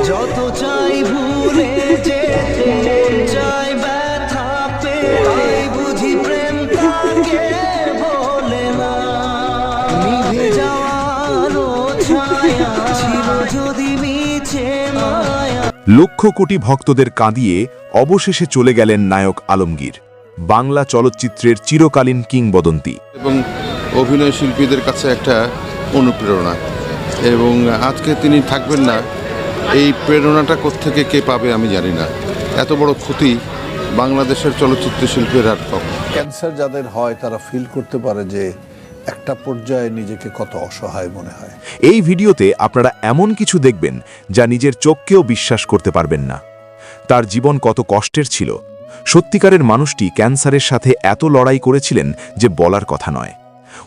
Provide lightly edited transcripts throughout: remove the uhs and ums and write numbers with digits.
যত চাই ভুলে যেতে চাই ব্যথা পেয়ে বুঝি প্রেম তাকে বলে না নিভে যাওয়ার ছায়া ছিল যদি মিছে মায়া। লক্ষ কোটি ভক্তদের কাঁদিয়ে অবশেষে চলে গেলেন নায়ক আলমগীর, বাংলা চলচ্চিত্রের চিরকালীন কিংবদন্তি এবং অভিনয় শিল্পীদের কাছে একটা অনুপ্রেরণা। এবং আজকে তিনি থাকবেন না, এই প্রেরণাটা কোত্থেকে কে পাবে আমি জানি না। এত বড় ক্ষতি বাংলাদেশের চলচ্চিত্র শিল্পের আর কখন। ক্যান্সার যাদের হয় তারা ফিল করতে পারে যে একটা পর্যায়ে নিজেকে কত অসহায় মনে হয়। এই ভিডিওতে আপনারা এমন কিছু দেখবেন যা নিজের চোখকেও বিশ্বাস করতে পারবেন না। তার জীবন কত কষ্টের ছিল। সত্যিকারের মানুষটি ক্যান্সারের সাথে এত লড়াই করেছিলেন যে বলার কথা নয়।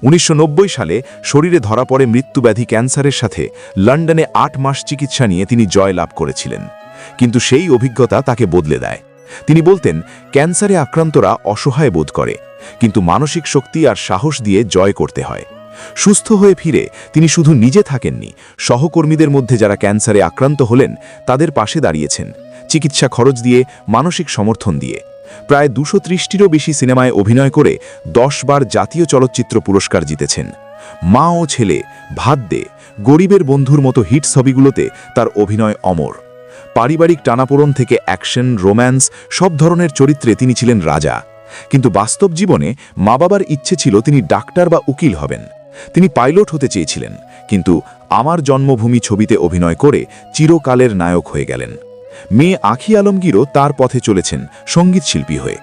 1990 সালে শরীরে ধরা পড়ে মৃত্যুব্যাধি ক্যান্সারের সাথে লন্ডনে 8 মাস চিকিৎসা নিয়ে তিনি জয় লাভ করেছিলেন। কিন্তু সেই অভিজ্ঞতা তাকে বদলে দেয়। তিনি বলতেন, ক্যান্সারে আক্রান্তরা অসহায় বোধ করে, কিন্তু মানসিক শক্তি আর সাহস দিয়ে জয় করতে হয়। সুস্থ হয়ে ফিরে তিনি শুধু নিজে থাকেননি, সহকর্মীদের মধ্যে যারা ক্যান্সারে আক্রান্ত হলেন তাদের পাশে দাঁড়িয়েছেন, চিকিৎসা খরচ দিয়ে, মানসিক সমর্থন দিয়ে। প্রায় 230টিরও বেশি সিনেমায় অভিনয় করে 10 বার জাতীয় চলচ্চিত্র পুরস্কার জিতেছেন। মা ও ছেলে, ভাত দে, গরিবের বন্ধুর মতো হিট ছবিগুলোতে তার অভিনয় অমর। পারিবারিক টানাপোড়েন থেকে অ্যাকশন, রোম্যান্স সব ধরনের চরিত্রে তিনি ছিলেন রাজা। কিন্তু বাস্তব জীবনে মা বাবার ইচ্ছে ছিল তিনি ডাক্তার বা উকিল হবেন। তিনি পাইলট হতে চেয়েছিলেন, কিন্তু আমার জন্মভূমি ছবিতে অভিনয় করে চিরকালের নায়ক হয়ে গেলেন। মেয়ে আঁখি আলমগীরও তার পথে চলেছেন সঙ্গীত শিল্পী হয়ে।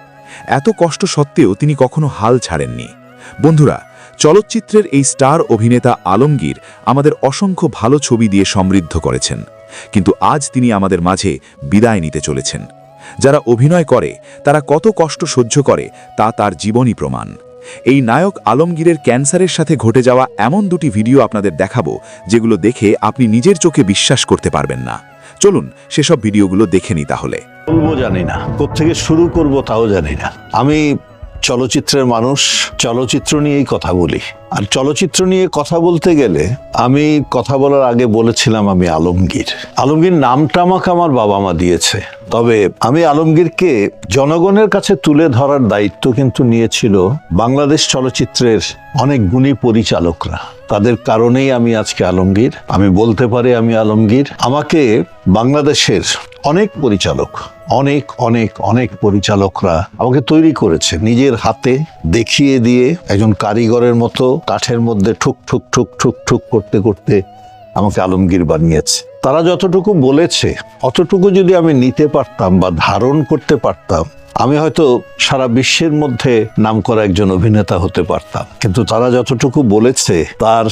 এত কষ্ট সত্ত্বেও তিনি কখনো হাল ছাড়েননি। বন্ধুরা, চলচ্চিত্রের এই স্টার অভিনেতা আলমগীর আমাদের অসংখ্য ভালো ছবি দিয়ে সমৃদ্ধ করেছেন, কিন্তু আজ তিনি আমাদের মাঝে বিদায় নিতে চলেছেন। যারা অভিনয় করে তারা কত কষ্ট সহ্য করে তা তার জীবনই প্রমাণ। এই নায়ক আলমগীরের ক্যান্সারের সাথে ঘটে যাওয়া এমন দুটি ভিডিও আপনাদের দেখাবো যেগুলো দেখে আপনি নিজের চোখে বিশ্বাস করতে পারবেন না। চলুন সেসব ভিডিওগুলো দেখে নিই তাহলে। বলবো জানি না, কোত্থেকে শুরু করব তাও জানি না। আমি চলচ্চিত্রের মানুষ, চলচ্চিত্র নিয়েই কথা বলি। আর চলচ্চিত্র নিয়ে কথা বলতে গেলে আমি কথা বলার আগে বলেছিলাম আমি আলমগীর। আলমগীর নামটা আমাকে আমার বাবা মা দিয়েছে, তবে আমি আলমগীরকে জনগণের কাছে তুলে ধরার দায়িত্ব কিন্তু নিয়েছিল বাংলাদেশ চলচ্চিত্রের অনেক গুণী পরিচালকরা। তাদের কারণেই আমি আজকে আলমগীর। আমি বলতে পারি আমি আলমগীর। আমাকে বাংলাদেশের অনেক পরিচালক, অনেক অনেক অনেক পরিচালকরা আমাকে তৈরি করেছে নিজের হাতে, দেখিয়ে দিয়ে একজন কারিগরের মতো কাঠের মধ্যে ঠুক ঠুক ঠুক ঠুক ঠুক করতে করতে আমাকে আলমগীর বানিয়েছে। তারা যতটুকু বলেছে অতটুকু যদি আমি নিতে পারতাম বা ধারণ করতে পারতাম, আমি হয়তো সারা বিশ্বের মধ্যে নামকরা একজন অভিনেতা হতে পারতাম। কিন্তু তারা যতটুকু বলেছে তার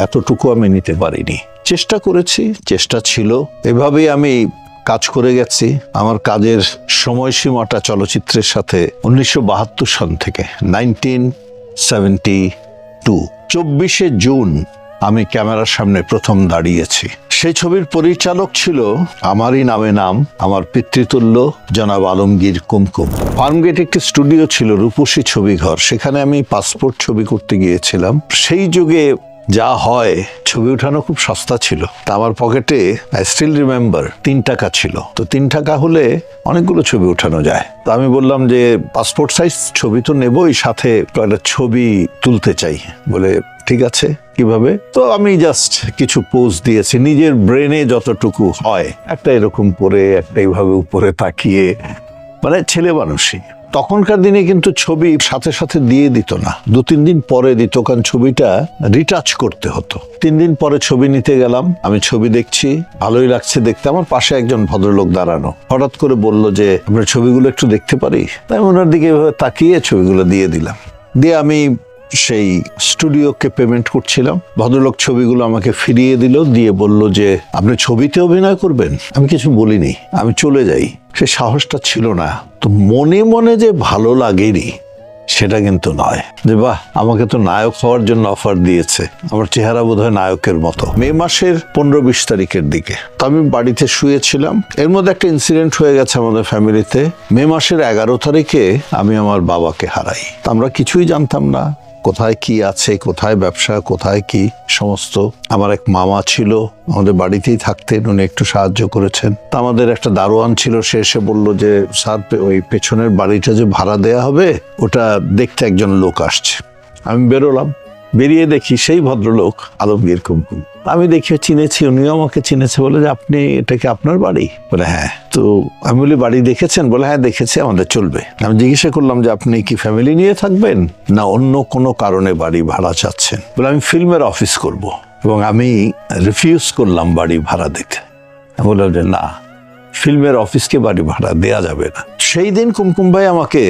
এতটুকু আমি নিতে পারিনি। চেষ্টা করেছি, চেষ্টা ছিল, এভাবেই আমি কাজ করে গেছি। আমার কাজের সময়সীমাটা চলচ্চিত্রের সাথে 1972 সন থেকে 1972 24শে জুন আমি ক্যামেরার সামনে প্রথম দাঁড়িয়েছি। সেই ছবির পরিচালক ছিল আমারই নামে নাম, আমার পিতৃতুল্য জনাব আলমগীর কুমকুম। ফার্মগেট একটি স্টুডিও ছিল, রূপসী ছবিঘর, সেখানে আমি পাসপোর্ট ছবি করতে গিয়েছিলাম। সেই যুগে যা হয়, ছবি উঠানো খুব সস্তা ছিল। তা আমার পকেটে আই স্টিল রিমেম্বার 3 টাকা ছিল। তো 3 টাকা হলে অনেকগুলো ছবি উঠানো যায়। তো আমি বললাম যে পাসপোর্ট সাইজ ছবি তো নেবই, সাথে একটা ছবি তুলতে চাই। বলে ঠিক আছে, কিভাবে? তো আমি জাস্ট কিছু পোজ দিয়েছি নিজের ব্রেনে যতটুকু হয়, একটা এরকম করে, একটা এইভাবে উপরে তাকিয়ে, মানে ছেলে মানুষই। তখনকার দিনে কিন্তু ছবি সাথে সাথে দিয়ে দিত না, 2-3 দিন পরে দিত, কারণ ছবিটা রিটাচ করতে হতো। 3 দিন পরে ছবি নিতে গেলাম, আমি ছবি দেখছি, ভালোই লাগছে দেখতে। আমার পাশে একজন ভদ্রলোক দাঁড়ানো, হঠাৎ করে বলল যে আমরা ছবিগুলো একটু দেখতে পারি। তাই ওনার দিকে এভাবে তাকিয়ে ছবিগুলো দিয়ে দিলাম। দিয়ে আমি সেই স্টুডিওকে পেমেন্ট করছিলাম। ভদ্রলোক ছবিগুলো আমাকে ফিরিয়ে দিল, দিয়ে বলল যে আপনি ছবিতে অভিনয় করবেন। আমি কিছু বলিনি, আমি চলে যাই। সে সাহসটা ছিল না। তো মনে মনে যে ভালো লাগেনি সেটা কিন্তু নয়, যে বাহ, আমাকে তো নায়ক হওয়ার জন্য অফার দিয়েছে, আমার চেহারা বোধহয় নায়কের মতো। মে মাসের 15-20 তারিখের দিকে তো আমি বাড়িতে শুয়েছিলাম। এর মধ্যে একটা ইনসিডেন্ট হয়ে গেছে আমাদের ফ্যামিলিতে। মে মাসের 11 তারিখে আমি আমার বাবাকে হারাই। আমরা কিছুই জানতাম না, কোথায় কি আছে, কোথায় ব্যবসা, কোথায় কি সমস্ত। আমার এক মামা ছিল, আমাদের বাড়িতেই থাকতেন, উনি একটু সাহায্য করেছেন। তা আমাদের একটা দারোয়ান ছিল, সে এসে বলল যে স্যার ওই পেছনের বাড়িটা যে ভাড়া দেয়া হবে ওটা দেখতে একজন লোক আসছে। আমি বেরোলাম, বেরিয়ে দেখি সেই ভদ্রলোক আলমগীর কুমকুম। আমি দেখে চিনেছি, উনিও আমাকে চিনেছে, বলে যে আপনি, এটা কি আপনার বাড়ি? বলে হ্যাঁ। তো আমি বলি বাড়ি দেখেছেন? বলে হ্যাঁ দেখেছি, আমাদের চলবে। আমি জিজ্ঞাসা করলাম যে আপনি কি ফ্যামিলি নিয়ে থাকবেন না অন্য কোনো কারণে বাড়ি ভাড়া চাচ্ছেন? বলে আমি ফিল্মের অফিস করব, এবং আমি রিফিউজ করলাম বাড়ি ভাড়া দিতে। আমি বললাম যে না, ফিল্মের অফিসকে বাড়ি ভাড়া দেয়া যাবে না। সেই দিন কুমকুম ভাই আমাকে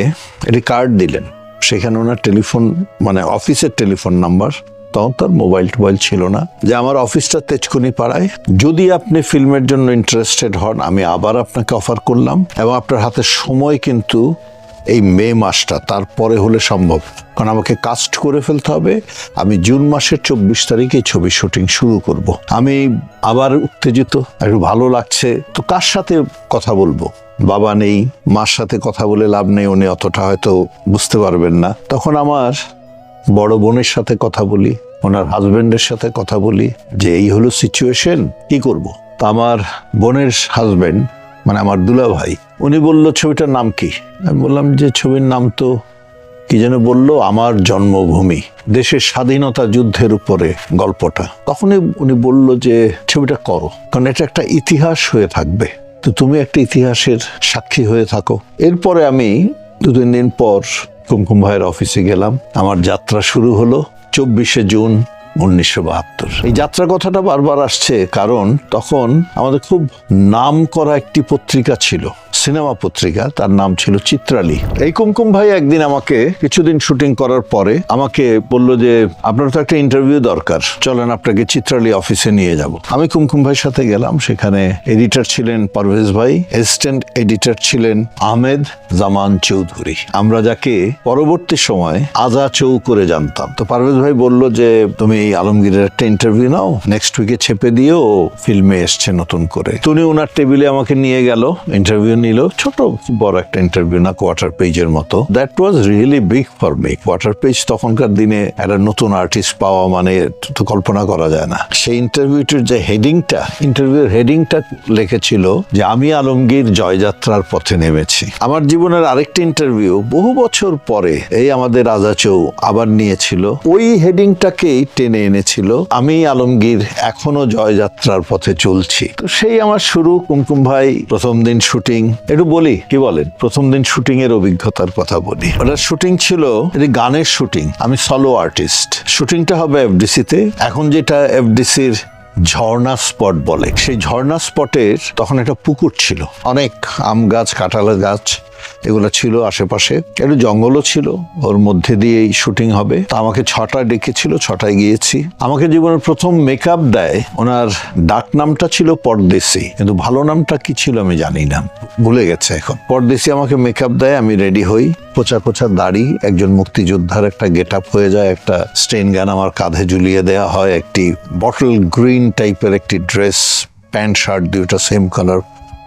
একটি কার্ড দিলেন, সেখানে ওনার টেলিফোন, মানে অফিসের টেলিফোন নাম্বার, তখন তার মোবাইল টোবাইল ছিল না, যে আমার অফিসটা তেজকুনি পাড়ায়, যদি আপনি ফিল্মের জন্য ইন্টারেস্টেড হন আমি আবার আপনাকে অফার করলাম, এবং আপনার হাতে সময় কিন্তু এই মে মাসটা, তারপরে হলে সম্ভব, কারণ আমাকে কাস্ট করে ফেলতে হবে। আমি জুন মাসের 24 তারিখে ছবি শুটিং শুরু করব। আমি আবার উত্তেজিত, একটু ভালো লাগছে, তো কার সাথে কথা বলবো? বাবা নেই, মার সাথে কথা বলে লাভ নেই, উনি অতটা হয়তো বুঝতে পারবেন না। তখন আমার বড় বোনের সাথে কথা বলি, ওনার হাজবেন্ডের সাথে কথা বলি যে এই হলো সিচুয়েশন, কি করব। তা আমার বোনের হাজবেন্ড, মানে আমার দুলা ভাই, উনি বলল ছবিটার নাম কি? আমি বললাম যে ছবির নাম তো কি যেন বললো, আমার জন্মভূমি, দেশের স্বাধীনতা যুদ্ধের উপরে গল্পটা। তখনই উনি বলল যে ছবিটা করো, কারণ এটা একটা ইতিহাস হয়ে থাকবে, তো তুমি একটা ইতিহাসের সাক্ষী হয়ে থাকো। এরপরে আমি 2-3 দিন পর কুমকুম ভাইয়ের অফিসে গেলাম। আমার যাত্রা শুরু হলো 24শে জুন 1972। এই যাত্রা কথাটা বারবার আসছে কারণ তখন আমাদের খুব নাম করা একটি পত্রিকা ছিল, সিনেমা পত্রিকা, তার নাম ছিল চিত্রালী। এই কুমকুম ভাই একদিন আমাকে, কিছুদিন শুটিং করার পরে আমাকে বলল যে আপনার তো একটা ইন্টারভিউ দরকার, চলেন আপনাকে চিত্রালী অফিসে নিয়ে যাব। আমি কুমকুম ভাইয়ের সাথে গেলাম। সেখানে এডিটর ছিলেন পারভেজ ভাই, অ্যাসিস্ট্যান্ট এডিটর ছিলেন আহমেদ জামান চৌধুরী, আমরা যাকে পরবর্তী সময় আজা চৌ করে জানতাম। তো পারভেজ ভাই বলল যে তুমি আলমগীরের একটা ইন্টারভিউ নাও, নেক্সট উইকে ছেপে দিও, ফিল্মে এসছে নতুন করে। তো উনি ওনার টেবিলে আমাকে নিয়ে গেল, ইন্টারভিউ নিল, ছোট বড় একটা ইন্টারভিউ না, কোয়ার্টার পেজের মতো। That was really big for me. Quarter page তখনকার দিনে একটা নতুন আর্টিস্ট পাওয়া মানে তো কল্পনা করা যায় না। সেই ইন্টারভিউটির যে হেডিংটা, ইন্টারভিউর হেডিংটা লিখেছিল যে আমি আলমগীর জয়যাত্রার পথে নেমেছি। আমার জীবনের আরেকটি ইন্টারভিউ বহু বছর পরে এই আমাদের আজা চৌ আবার নিয়েছিল, ওই হেডিংটাকেই টেনে এনেছিল, আমি আলমগীর এখনো জয়যাত্রার পথে চলছি। তো সেই আমার শুরু। কুমকুম ভাই প্রথম দিন শুটিং, একটু বলি কি বলেন, প্রথম দিন শুটিং এর অভিজ্ঞতার কথা বলি। ওটা শুটিং ছিল এটি গানের শুটিং, আমি সলো আর্টিস্ট। শুটিংটা হবে এফডিসিতে, এখন যেটা এফডিসির ঝর্ণা স্পট বলে। সেই ঝর্ণা স্পটের তখন একটা পুকুর ছিল, অনেক আম গাছ, কাঁঠাল গাছ এগুলো ছিল আশেপাশে, একটু জঙ্গলও ছিল, ওর মধ্যে দিয়ে এই শুটিং হবে। তা আমাকে 6টায় ডেকেছিল, 6টায় গিয়েছি। আমাকে জীবনের প্রথম মেকআপ দেয়, ওনার ডাক নামটা ছিল পরদেশি, কিন্তু ভালো নামটা কি ছিল আমি জানি না, ভুলে গেছে এখন। পরদেশি আমাকে মেকআপ দেয়, আমি রেডি হই, কোচা কোচা দাড়ি, একজন মুক্তিযোদ্ধার একটা গেট আপ হয়ে যায়, একটা স্টেন গান আমার কাঁধে ঝুলিয়ে দেওয়া হয়, একটি বটল গ্রিন টাইপের একটি ড্রেস, প্যান্ট শার্ট দুইটা সেম কালার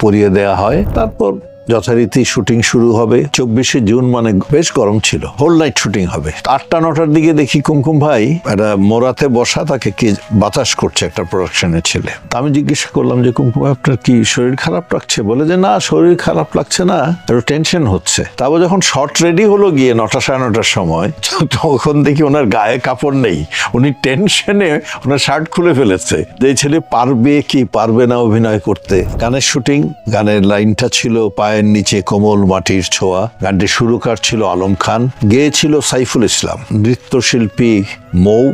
পরিয়ে দেওয়া হয়। তারপর যথারীতি শুটিং শুরু হবে। 24শে জুন মানে বেশ গরম ছিল, হোল নাইট শুটিং হবে। 8টা-9টার দিকে দেখি কুমকুম ভাই একটা মোড়াতে বসা, তাকে কি বাতাস করছে একটা প্রোডাকশনের ছেলে। আমি জিজ্ঞাসা করলাম যে কুমকুম ভাই আপনার কি শরীর খারাপ লাগছে? বলে যে না, শরীর খারাপ লাগছে না, একটু টেনশন হচ্ছে। তারপর যখন শর্ট রেডি হলো গিয়ে 9টা সাড়ে 9টার সময়, তখন দেখি ওনার গায়ে কাপড় নেই, উনি টেনশনে ওনার শার্ট খুলে ফেলেছে, যে ছেলে পারবে কি পারবে না অভিনয় করতে। গানের শুটিং, গানের লাইনটা ছিল পায়ের নিচে কোমল মাটির ছোঁয়া। গানটি সুরকার ছিল আলম খান, গেয়েছিল সাইফুল ইসলাম, নৃত্যশিল্পী মৌ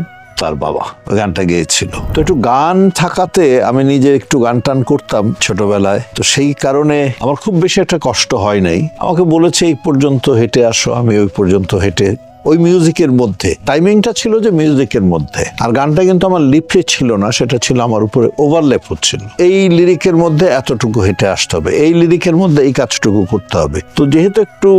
তার বাবা গানটা গেয়েছিল। তো একটু গান থাকাতে আমি নিজে একটু গান টান করতাম ছোটবেলায়, তো সেই কারণে আমার খুব বেশি একটা কষ্ট হয় নাই। আমাকে বলেছে এই পর্যন্ত হেঁটে আসো, আমি ওই পর্যন্ত হেঁটে, ওই মিউজিকের মধ্যে, টাইমিংটা ছিল যে মিউজিকের মধ্যে, আর গানটা কিন্তু আমার লিপে ছিল না, সেটা ছিল আমার উপরে ওভারল্যাপ হচ্ছিল। এই লিরিকের মধ্যে এতটুকু হেঁটে আসতে হবে, এই লিরিকের মধ্যে এই কাজটুকু করতে হবে। তো যেহেতু একটু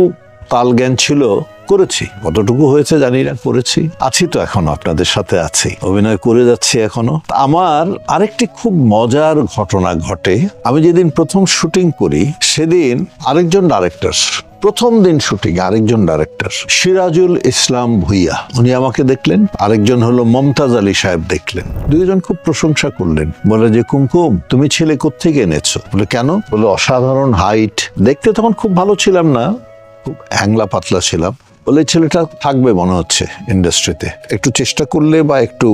তাল জ্ঞান ছিল, করেছি, কতটুকু হয়েছে জানি না, করেছি, আছি তো এখনো, আপনাদের সাথে আছি, অভিনয় করে যাচ্ছি এখনো। আমার আরেকটি খুব মজার ঘটনা ঘটে। আমি যেদিন প্রথম শুটিং করি সেদিন আরেকজন ডাইরেক্টর, প্রথম দিন শুটিং আরেকজন ডাইরেক্টর সিরাজুল ইসলাম ভুইয়া, উনি আমাকে দেখলেন, আরেকজন হলো মমতাজ আলী সাহেব দেখলেন, দুইজন খুব প্রশংসা করলেন, বলে যে কুমকুম তুমি ছেলে কোত্থেকে এনেছো? বলে কেন? বলে অসাধারণ হাইট, দেখতে তখন খুব ভালো ছিলাম না, খুব হ্যাংলা পাতলা ছিলাম, বলে ছেলেটা থাকবে মনে হচ্ছে ইন্ডাস্ট্রিতে, একটু চেষ্টা করলে বা একটু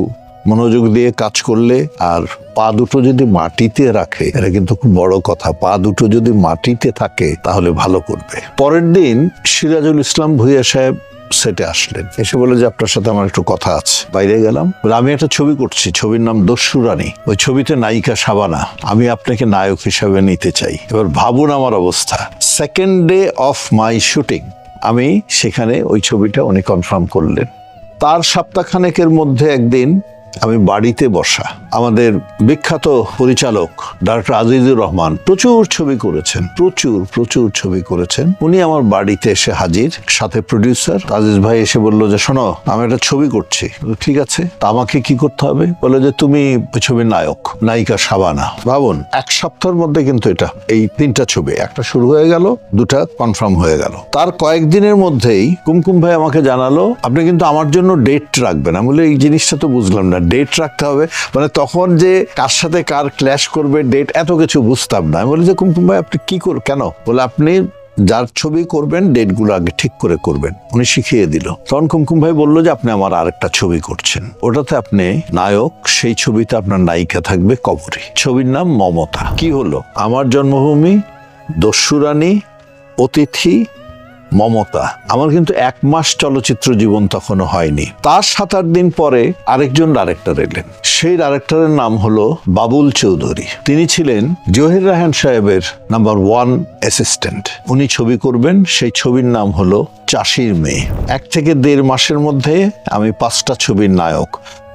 মনোযোগ দিয়ে কাজ করলে, আর পা দুটো যদি মাটিতে রাখে, এটা কিন্তু খুব বড় কথা, পা দুটো যদি মাটিতে থাকে তাহলে ভালো করবে। পরের দিন সিরাজুল ইসলাম ভুইয়া সাহেব সেটে আসলেন, এসে বলে যে আপনার সাথে আমার একটু কথা আছে। বাইরে গেলাম, বলে আমি একটা ছবি করছি, ছবির নাম দস্যু রানী, ওই ছবিতে নায়িকা শাবানা, আমি আপনাকে নায়ক হিসাবে নিতে চাই। এবার ভাবুন আমার অবস্থা, second day of my shooting আমি সেখানে ওই ছবিটা উনি কনফার্ম করলেন। তার সপ্তাহখানেকের মধ্যে একদিন আমি বাড়িতে বসা, আমাদের বিখ্যাত পরিচালক ডাক্তার আজিজুর রহমান প্রচুর ছবি করেছেন, প্রচুর ছবি করেছেন, উনি আমার বাড়িতে এসে হাজির, সাথে প্রডিউসার আজিজ ভাই এসে বলল যে শোনো আমি একটা ছবি করছি। ঠিক আছে, তা আমাকে কি করতে হবে? বলে যে তুমি ওই ছবির নায়ক, নায়িকা শাবানা। ভাবুন, এক সপ্তাহের মধ্যে কিন্তু এটা এই 3টা ছবি, একটা শুরু হয়ে গেল, 2টা কনফার্ম হয়ে গেল। তার কয়েকদিনের মধ্যেই কুমকুম ভাই আমাকে জানালো আপনি কিন্তু আমার জন্য ডেট রাখবেন। আমি বলি এই জিনিসটা তো বুঝলাম না, ডেট রাখতে হবে মানে? তখন যে কার সাথে কার ক্ল্যাশ করবে, ডেট এত কিছু বুঝতাম না। আমি বলি যে কুমকুম ভাই আপনি কি কেন? বলে আপনি যার ছবি করবেন ডেটগুলো আগে ঠিক করে করবেন, উনি শিখিয়ে দিল। তখন কুমকুম ভাই বললো যে আপনি আমার আরেকটা ছবি করছেন, ওটাতে আপনি নায়ক, সেই ছবিতে আপনার নায়িকা থাকবে কবরী, ছবির নাম মমতা। কি হলো, আমার জন্মভূমি, দস্যু রানী, অতিথি, মমতা। আমার কিন্তু 1 মাস চলচ্চিত্র জীবন তখনও হয়নি। তার 7-8 দিন পরে আরেকজন ডাইরেক্টর এলেন, সেই ডাইরেক্টরের নাম হলো বাবুল চৌধুরী। তিনি ছিলেন জহির রায়হান সাহেবের নাম্বার 1 অ্যাসিস্ট্যান্ট। উনি ছবি করবেন, সেই ছবির নাম হলো চাষির মেয়ে। 1 থেকে 1.5 মাসের মধ্যে আমি 5টা ছবির নায়ক।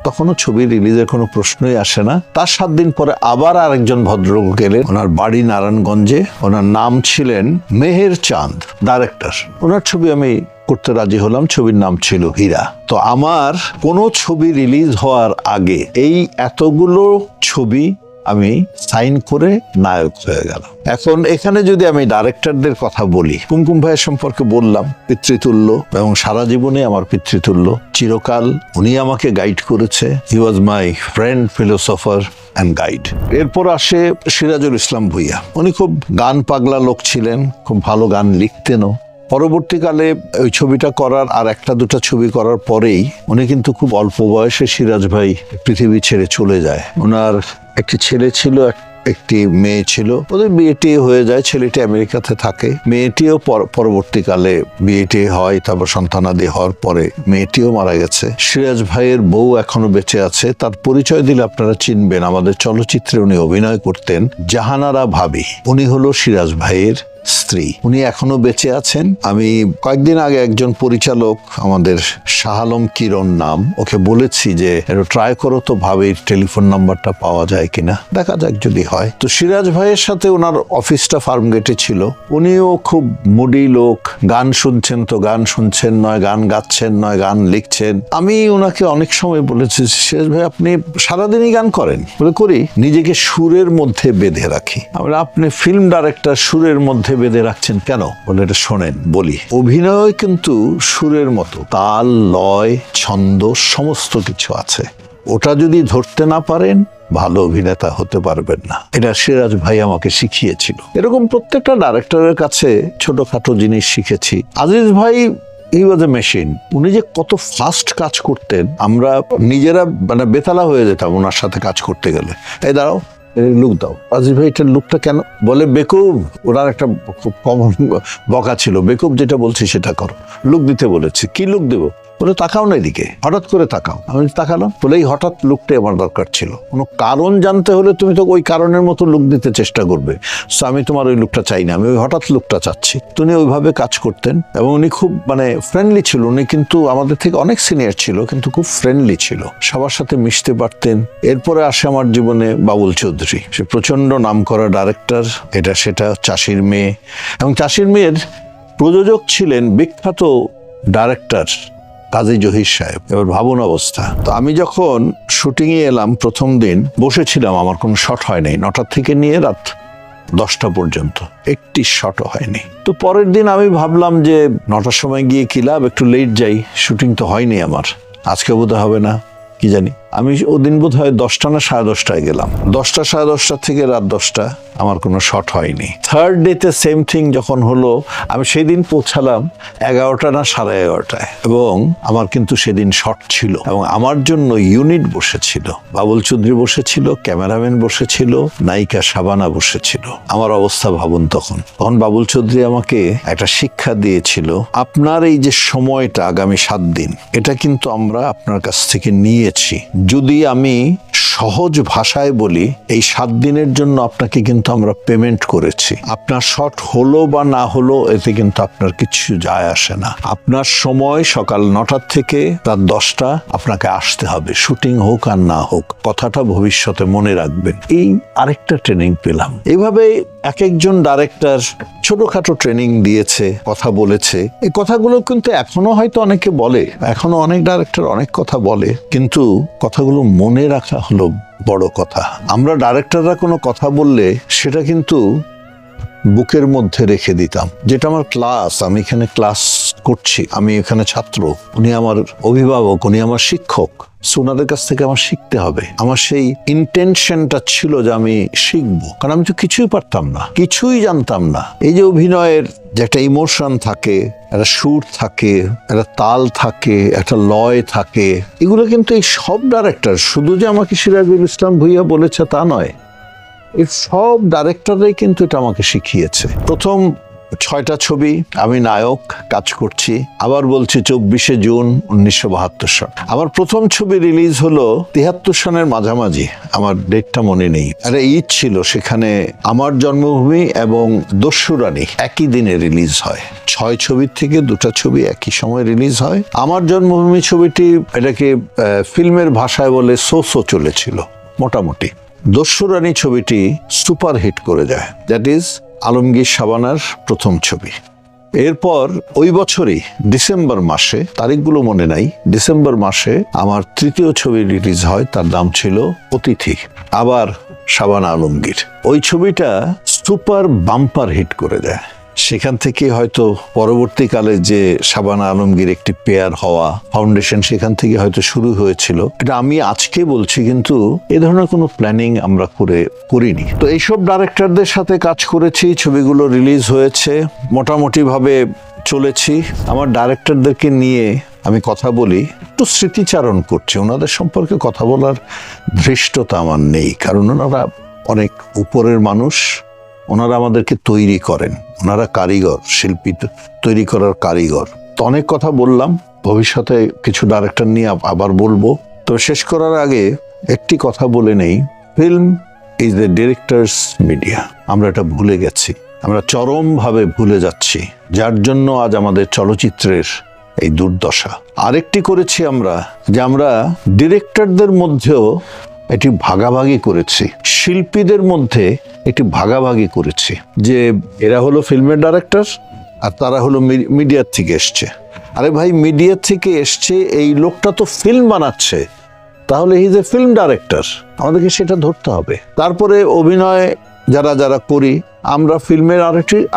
তখনও ছবি রিলিজের কোনো প্রশ্নই আসে না। তার 7 দিন পরে আবার আরেকজন ভদ্রলোক গেলেন, ওনার বাড়ি নারায়ণগঞ্জে, ওনার নাম ছিলেন মেহের চাঁদ, ডাইরেক্টর। ওনার ছবি আমি করতে রাজি হলাম, ছবির নাম ছিল হীরা। তো আমার কোনো ছবি রিলিজ হওয়ার আগে এই এতগুলো ছবি আমি সাইন করে নায়ক হয়ে গেল। এখন এখানে যদি আমি ডাইরেক্টরদের কথা বলি, কুমকুম ভাইয়ের সম্পর্কে বললাম পিতৃতুল্য, এবং সারা জীবনে আমার পিতৃতুল্য, চিরকাল উনি আমাকে গাইড করেছে। He was my friend, philosopher and guide. এরপর আসে সিরাজুল ইসলাম ভুইয়া, উনি খুব গান পাগলা লোক ছিলেন, খুব ভালো গান লিখতেনও। পরবর্তীকালে ওই ছবিটা করার আর 1-2টা ছবি করার পরেই উনি কিন্তু খুব অল্প বয়সে সিরাজ ভাই পৃথিবী ছেড়ে চলে যায়। ওনার একটি ছেলে ছিল, একটি মেয়ে ছিল, ওদের বিয়েটি হয়ে যায়, ছেলেটি আমেরিকাতে থাকে, মেয়েটিও পরবর্তীকালে বিয়েটি হয়, তারপর সন্তানাদি হওয়ার পরে মেয়েটিও মারা গেছে। সিরাজ ভাইয়ের বউ এখনো বেঁচে আছে, তার পরিচয় দিলে আপনারা চিনবেন, আমাদের চলচ্চিত্রে উনি অভিনয় করতেন, জাহানারা ভাবি, উনি হলো সিরাজ ভাইয়ের স্ত্রী, উনি এখনো বেঁচে আছেন। আমি কয়েকদিন আগে একজন পরিচালক, আমাদের শাহ আলম কিরণ নাম, ওকে বলেছি যে একটু ট্রাই করো তো ভাবির টেলিফোন নাম্বারটা পাওয়া যায় কিনা, দেখা যাক যদি হয়। তো সিরাজ ভাইয়ের সাথে ওনার অফিসটা ফার্মগেটে ছিল, উনিও খুব মুডি লোক, গান শুনছেন তো গান শুনছেন নয়, গান গাচ্ছেন নয়, গান লিখছেন। আমি ওনাকে অনেক সময় বলেছি সিরাজ ভাই আপনি সারাদিনই গান করেন? বলে করি, নিজেকে সুরের মধ্যে বেঁধে রাখি। আমরা আপনি ফিল্ম ডাইরেক্টর, সুরের মধ্যে বেঁধে রাখছেন কেন? বলে এটা শোনেন বলি, অভিনয় কিন্তু সুরের মতো, তাল, লয়, ছন্দ সমস্ত কিছু আছে, ওটা যদি ধরতে না পারেন ভালো অভিনেতা হতে পারবেন না। এটা সিরাজ ভাই আমাকে শিখিয়েছিল। এরকম প্রত্যেকটা ডাইরেক্টরের কাছে ছোটখাটো জিনিস শিখেছি। আজিজ ভাই হি ওয়াজ এ মেশিন, উনি যে কত ফাস্ট কাজ করতেন, আমরা নিজেরা মানে বেতালা হয়ে যেতাম ওনার সাথে কাজ করতে গেলে। এই দাঁড়াও, লুক দাও। আজিজ ভাই এটার লুকটা কেন? বলে বেকুব, ওনার একটা খুব কমন বকা ছিল, বেকুব যেটা বলছি সেটা করো, লুক দিতে বলেছি। কি লুক দেবো? বলে তাকাও না এদিকে, হঠাৎ করে তাকাও। আমি তাকালাম, বলে এই হঠাৎ লুকটাই আমার দরকার ছিল। কোনো কারণ জানতে হলে তুমি তো ওই কারণের মতো লুক দিতে চেষ্টা করবে, সো আমি তোমার ওই লুকটা চাই না, আমি ওই হঠাৎ লুকটা চাচ্ছি। উনি ওইভাবে কাজ করতেন, এবং উনি খুব মানে ফ্রেন্ডলি ছিল। উনি কিন্তু আমাদের থেকে অনেক সিনিয়র ছিল, কিন্তু খুব ফ্রেন্ডলি ছিল, সবার সাথে মিশতে পারতেন। এরপরে আসে আমার জীবনে বাবুল চৌধুরী, সে প্রচন্ড নাম করা ডাইরেক্টর, এটা সেটা, চাষির মেয়ে, এবং চাষির মেয়ের প্রযোজক ছিলেন বিখ্যাত ডাইরেক্টর কাজী জহির সাহেব। এবার ভাবুন অবস্থা। তো আমি যখন শুটিংয়ে এলাম প্রথম দিন, বসেছিলাম, আমার কোনো শট হয় নাই। 9টা থেকে নিয়ে রাত 10টা পর্যন্ত একটি শটও হয়নি। তো পরের দিন আমি ভাবলাম যে 9টার সময় গিয়ে কি লাভ, একটু লেট যাই, শুটিং তো হয়নি আমার, আজকে বোধহয় হবে না, কি জানি। আমি ওদিন বোধ হয় 10টা না 10:30টায় গেলাম। 10টা 10:30 থেকে রাত 10টা আমার কোনো শট হয়নি। থার্ড ডেতে সেম থিং যখন হলো, আমি সেদিন পৌঁছালাম 11টা না 11:30টায়, এবং আমার কিন্তু সেদিন শট ছিল, এবং আমার জন্য ইউনিট বসেছিল। বাবুল চৌধুরী বসেছিল, ক্যামেরাম্যান বসেছিল, নায়িকা শাবানা বসেছিল। আমার অবস্থা ভাবুন তখন। বাবুল চৌধুরী আমাকে একটা শিক্ষা দিয়েছিল, আপনার এই যে সময়টা আগামী 7 দিন, এটা কিন্তু আমরা আপনার কাছ থেকে নিয়েছি। যদি আমি সহজ ভাষায় বলি, এই 7 দিনের জন্য আপনাকে কিন্তু আমরা পেমেন্ট করেছি। আপনার শট হলো বা না হলো এতে কিন্তু আপনার কিছু যায় আসে না। আপনার সময় সকাল 9টা থেকে রাত 10টা আপনাকে আসতে হবে, শুটিং হোক আর না হোক। কথাটা ভবিষ্যতে মনে রাখবেন। এই আরেকটা ট্রেনিং পেলাম। এইভাবে এক একজন ডাইরেক্টর ছোটখাটো ট্রেনিং দিয়েছে, কথা বলেছে। এই কথাগুলো কিন্তু এখনো হয়তো অনেকে বলে, এখনো অনেক ডাইরেক্টর অনেক কথা বলে, কিন্তু কথাগুলো মনে রাখা হলো বড় কথা। আমরা ডাইরেক্টররা কোনো কথা বললে সেটা কিন্তু বুকের মধ্যে রেখে দিতাম। যেটা আমার ক্লাস, আমি এখানে ক্লাস করছি, আমি এখানে ছাত্র, উনি আমার অভিভাবক, উনি আমার শিক্ষক, ওনাদের কাছ থেকে আমার শিখতে হবে। আমার সেই ইন্টেনশনটা ছিল যে আমি শিখবো, কারণ আমি তো কিছুই পারতাম না, কিছুই জানতাম না। এই যে অভিনয়ের যে একটা ইমোশন থাকে, একটা সুর থাকে, একটা তাল থাকে, একটা লয় থাকে, এগুলো কিন্তু এই সব ডাইরেক্টর, শুধু যে আমাকে সিরাজুল ইসলাম ভুঁইয়া বলেছে তা নয়, এই সব ডাইরেক্টররাই কিন্তু এটা আমাকে শিখিয়েছে। প্রথম 6টা ছবি আমি নায়ক কাজ করছি, আবার বলছি 24শে জুন 1972 সন। আমার প্রথম ছবি রিলিজ হলো 73 সনের মাঝামাঝি, আমার ডেটটা মনে নেই। একটা ঈদ ছিল, সেখানে আমার জন্মভূমি এবং দস্যু রানী একই দিনে রিলিজ হয়। 6 ছবির থেকে 2টা ছবি একই সময় রিলিজ হয়। আমার জন্মভূমি ছবিটি এটাকে ফিল্মের ভাষায় বলে সোসো চলেছিল মোটামুটি। দস্যু রানী ছবিটি সুপার হিট করে যায়, দ্যাট ইজ আলমগীর শাবানার প্রথম ছবি। এরপর ওই বছরই ডিসেম্বর মাসে, তারিখগুলো মনে নাই, ডিসেম্বর মাসে আমার তৃতীয় ছবি রিলিজ হয়, তার নাম ছিল অতিথি, আবার শাবানা আলমগীর। ওই ছবিটা সুপার বাম্পার হিট করে দেয়। সেখান থেকে হয়তো পরবর্তীকালে যে শাবানা আলমগীর একটি পেয়ার হওয়া ফাউন্ডেশন, সেখান থেকে হয়তো শুরু হয়েছিল। এটা আমি আজকে বলছি, কিন্তু এ ধরনের কোনো প্ল্যানিং আমরা করিনি। তো এইসব ডাইরেক্টরদের সাথে কাজ করেছি, ছবিগুলো রিলিজ হয়েছে, মোটামুটি ভাবে চলেছি। আমার ডাইরেক্টরদেরকে নিয়ে আমি কথা বলি, একটু স্মৃতিচারণ করছি। ওনাদের সম্পর্কে কথা বলার ধৃষ্টতা আমার নেই, কারণ ওনারা অনেক উপরের মানুষ, ওনারা আমাদেরকে তৈরি করেন, ওনারা কারিগর, শিল্পী তৈরি করার কারিগর। তো অনেক কথা বললাম, ভবিষ্যতে কিছু ডাইরেক্টর নিয়ে আবার বলবো। তো শেষ করার আগে একটি কথা বলে নেই, film is the directors media. আমরা এটা ভুলে গেছি, আমরা চরমভাবে ভুলে যাচ্ছি, যার জন্য আজ আমাদের চলচ্চিত্রের এই দুর্দশা। আরেকটি করেছি আমরা, যে আমরা ডিরেক্টরদের মধ্যেও এটি ভাগাভাগি করেছি, শিল্পীদের মধ্যে এটি ভাগাভাগি করেছি, যে এরা হলো ফিল্মের ডাইরেক্টর আর তারা হলো মিডিয়ার থেকে এসছে। আরে ভাই, মিডিয়ার থেকে এসছে, এই লোকটা তো ফিল্ম বানাচ্ছে, তাহলে he is a film director, আমাদেরকে সেটা ধরতে হবে। তারপরে অভিনয় যারা করি, আমরা ফিল্মের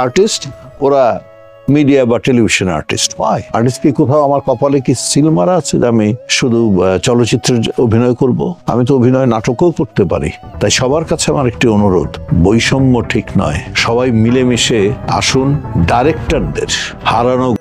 আর্টিস্ট, ওরা মিডিয়া বা টেলিভিশন আর্টিস্ট। ওয়াই আর্টিস্ট কি কোথাও আমার কপালে কি সিল মারা আছে যে আমি শুধু চলচ্চিত্রে অভিনয় করব? আমি তো অভিনয় নাটকও করতে পারি। তাই সবার কাছে আমার একটি অনুরোধ, বৈষম্য ঠিক নয়, সবাই মিলেমিশে আসুন। ডাইরেক্টরদের হারানো